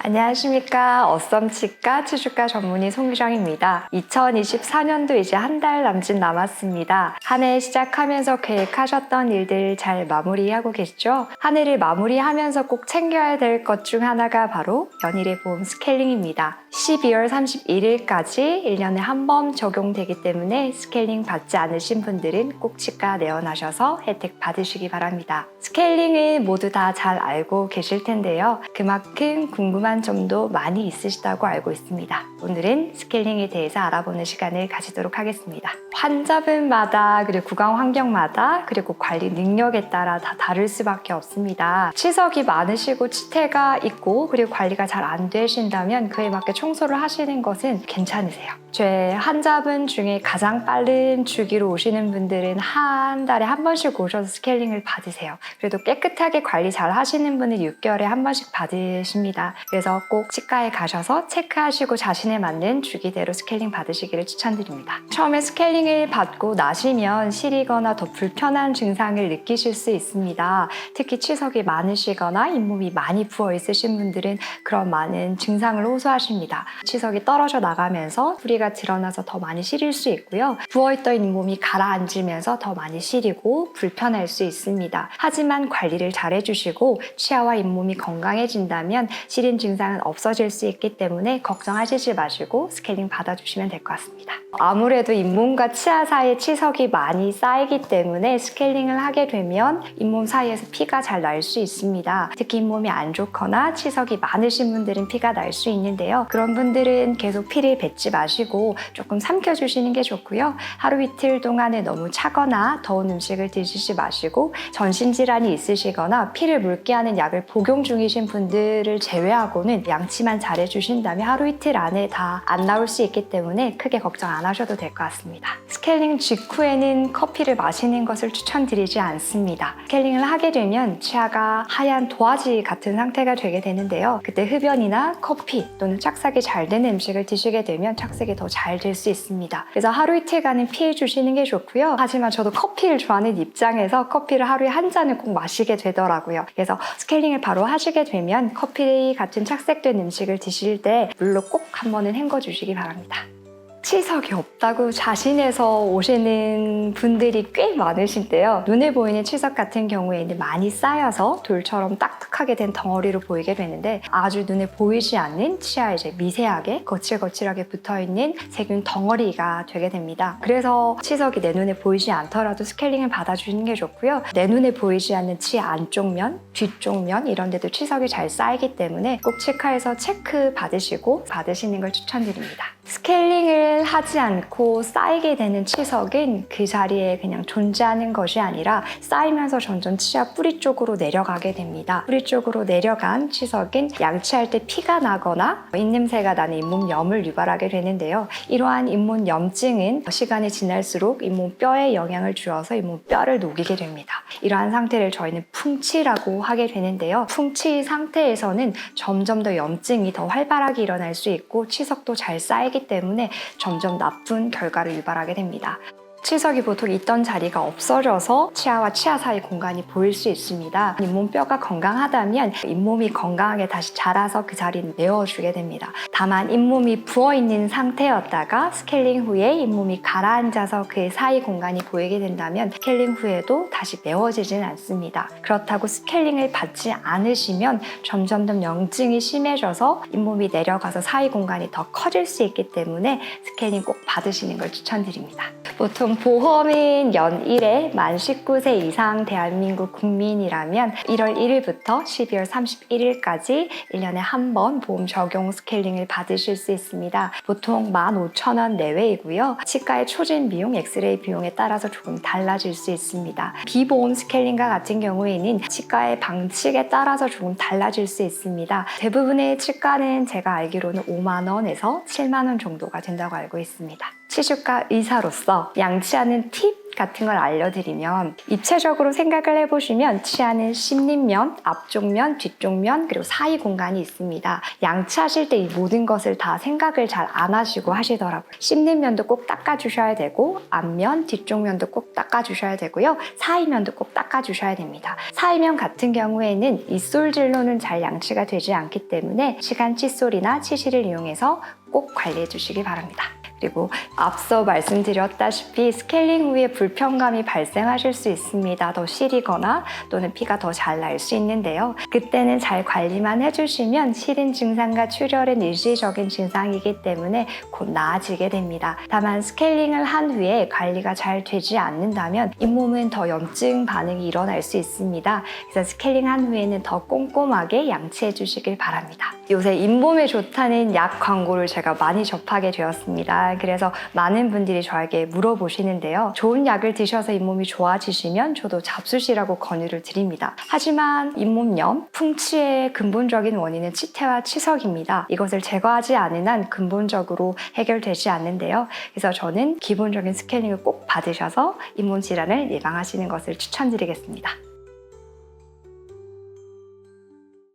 안녕하십니까. 어썸치과 치주과 전문의 송유정입니다. 2024년도 이제 한 달 남짓 남았습니다. 한 해 시작하면서 계획하셨던 일들 잘 마무리하고 계시죠? 한 해를 마무리하면서 꼭 챙겨야 될 것 중 하나가 바로 연일의 보험 스케일링입니다. 12월 31일까지 1년에 한 번 적용되기 때문에 스케일링 받지 않으신 분들은 꼭 치과 내원하셔서 혜택 받으시기 바랍니다. 스케일링은 모두 다 잘 알고 계실 텐데요. 그만큼 궁금한 점도 많이 있으시다고 알고 있습니다. 오늘은 스케일링에 대해서 알아보는 시간을 가지도록 하겠습니다. 환자분마다 그리고 구강 환경마다 그리고 관리 능력에 따라 다 다를 수밖에 없습니다. 치석이 많으시고 치태가 있고 그리고 관리가 잘 안 되신다면 그에 맞게 청소를 하시는 것은 괜찮으세요. 제 환자분 중에 가장 빠른 주기로 오시는 분들은 한 달에 한 번씩 오셔서 스케일링을 받으세요. 그래도 깨끗하게 관리 잘 하시는 분은 6개월에 한 번씩 받으십니다. 그래서 꼭 치과에 가셔서 체크하시고 자신에 맞는 주기대로 스케일링 받으시기를 추천드립니다. 처음에 스케일링을 받고 나시면 시리거나 더 불편한 증상을 느끼실 수 있습니다. 특히 치석이 많으시거나 잇몸이 많이 부어 있으신 분들은 그런 많은 증상을 호소하십니다. 치석이 떨어져 나가면서 뿌리가 드러나서 더 많이 시릴 수 있고요. 부어있던 잇몸이 가라앉으면서 더 많이 시리고 불편할 수 있습니다. 하지만 관리를 잘 해주시고 치아와 잇몸이 건강해진다면 시린 증상은 없어질 수 있기 때문에 걱정하시지 마시고 스케일링 받아주시면 될 것 같습니다. 아무래도 잇몸과 치아 사이에 치석이 많이 쌓이기 때문에 스케일링을 하게 되면 잇몸 사이에서 피가 잘 날 수 있습니다. 특히 잇몸이 안 좋거나 치석이 많으신 분들은 피가 날 수 있는데요. 그런 분들은 계속 피를 뱉지 마시고 조금 삼켜주시는 게 좋고요. 하루 이틀 동안에 너무 차거나 더운 음식을 드시지 마시고 전신질환이 있으시거나 피를 묽게 하는 약을 복용 중이신 분들을 제외하고는 양치만 잘 해주신다면 하루 이틀 안에 다 안 나올 수 있기 때문에 크게 걱정 안 하셔도 될 것 같습니다. 스케일링 직후에는 커피를 마시는 것을 추천드리지 않습니다. 스케일링을 하게 되면 치아가 하얀 도화지 같은 상태가 되게 되는데요. 그때 흡연이나 커피 또는 착색이 잘 되는 음식을 드시게 되면 착색이 더 잘 될 수 있습니다. 그래서 하루 이틀간은 피해 주시는 게 좋고요. 하지만 저도 커피를 좋아하는 입장에서 커피를 하루에 한 잔을 꼭 마시게 되더라고요. 그래서 스케일링을 바로 하시게 되면 커피 같은 착색된 음식을 드실 때 물로 꼭 한 번은 헹궈 주시기 바랍니다. 치석이 없다고 자신해서 오시는 분들이 꽤 많으신데요. 눈에 보이는 치석 같은 경우에는 많이 쌓여서 돌처럼 딱딱하게 된 덩어리로 보이게 되는데 아주 눈에 보이지 않는 치아에 이제 미세하게 거칠거칠하게 붙어있는 세균 덩어리가 되게 됩니다. 그래서 치석이 내 눈에 보이지 않더라도 스케일링을 받아주는 게 좋고요. 내 눈에 보이지 않는 치아 안쪽 면, 뒤쪽 면 이런 데도 치석이 잘 쌓이기 때문에 꼭 치과에서 체크 받으시는 걸 추천드립니다. 스케일링을 하지 않고 쌓이게 되는 치석은 그 자리에 그냥 존재하는 것이 아니라 쌓이면서 점점 치아 뿌리 쪽으로 내려가게 됩니다. 뿌리 쪽으로 내려간 치석은 양치할 때 피가 나거나 입냄새가 나는 잇몸염을 유발하게 되는데요. 이러한 잇몸염증은 시간이 지날수록 잇몸뼈에 영향을 주어서 잇몸뼈를 녹이게 됩니다. 이러한 상태를 저희는 풍치라고 하게 되는데요. 풍치 상태에서는 점점 더 염증이 더 활발하게 일어날 수 있고 치석도 잘 쌓이기 때문에 점점 나쁜 결과를 유발하게 됩니다. 치석이 보통 있던 자리가 없어져서 치아와 치아 사이 공간이 보일 수 있습니다. 잇몸뼈가 건강하다면 잇몸이 건강하게 다시 자라서 그 자리를 메워주게 됩니다. 다만 잇몸이 부어있는 상태였다가 스케일링 후에 잇몸이 가라앉아서 그 사이 공간이 보이게 된다면 스케일링 후에도 다시 메워지진 않습니다. 그렇다고 스케일링을 받지 않으시면 점점 더 염증이 심해져서 잇몸이 내려가서 사이 공간이 더 커질 수 있기 때문에 스케일링 꼭 받으시는 걸 추천드립니다. 보통 보험인 연 1회 만 19세 이상 대한민국 국민이라면 1월 1일부터 12월 31일까지 1년에 한 번 보험 적용 스케일링을 받으실 수 있습니다. 보통 15,000원 내외이고요. 치과의 초진 비용, 엑스레이 비용에 따라서 조금 달라질 수 있습니다. 비보험 스케일링과 같은 경우에는 치과의 방식에 따라서 조금 달라질 수 있습니다. 대부분의 치과는 제가 알기로는 5만 원에서 7만 원 정도가 된다고 알고 있습니다. 치주과 의사로서 양치하는 팁 같은 걸 알려드리면 입체적으로 생각을 해보시면 치아는 씹는 앞쪽 면, 뒤쪽 면, 그리고 사이 공간이 있습니다. 양치하실 때 이 모든 것을 다 생각을 잘 안 하시고 하시더라고요. 씹는 면도 꼭 닦아주셔야 되고 앞면, 뒤쪽 면도 꼭 닦아주셔야 되고요. 사이 면도 꼭 닦아주셔야 됩니다. 사이 면 같은 경우에는 입솔질로는 잘 양치가 되지 않기 때문에 시간 칫솔이나 치실을 이용해서 꼭 관리해 주시기 바랍니다. 그리고 앞서 말씀드렸다시피 스케일링 후에 불편감이 발생하실 수 있습니다. 더 시리거나 또는 피가 더 잘 날 수 있는데요. 그때는 잘 관리만 해주시면 시린 증상과 출혈은 일시적인 증상이기 때문에 곧 나아지게 됩니다. 다만 스케일링을 한 후에 관리가 잘 되지 않는다면 잇몸은 더 염증 반응이 일어날 수 있습니다. 그래서 스케일링 한 후에는 더 꼼꼼하게 양치해 주시길 바랍니다. 요새 잇몸에 좋다는 약 광고를 제가 많이 접하게 되었습니다. 그래서 많은 분들이 저에게 물어보시는데요. 좋은 약을 드셔서 잇몸이 좋아지시면 저도 잡수시라고 권유를 드립니다. 하지만 잇몸염, 풍치의 근본적인 원인은 치태와 치석입니다. 이것을 제거하지 않은 한 근본적으로 해결되지 않는데요. 그래서 저는 기본적인 스케일링을 꼭 받으셔서 잇몸 질환을 예방하시는 것을 추천드리겠습니다.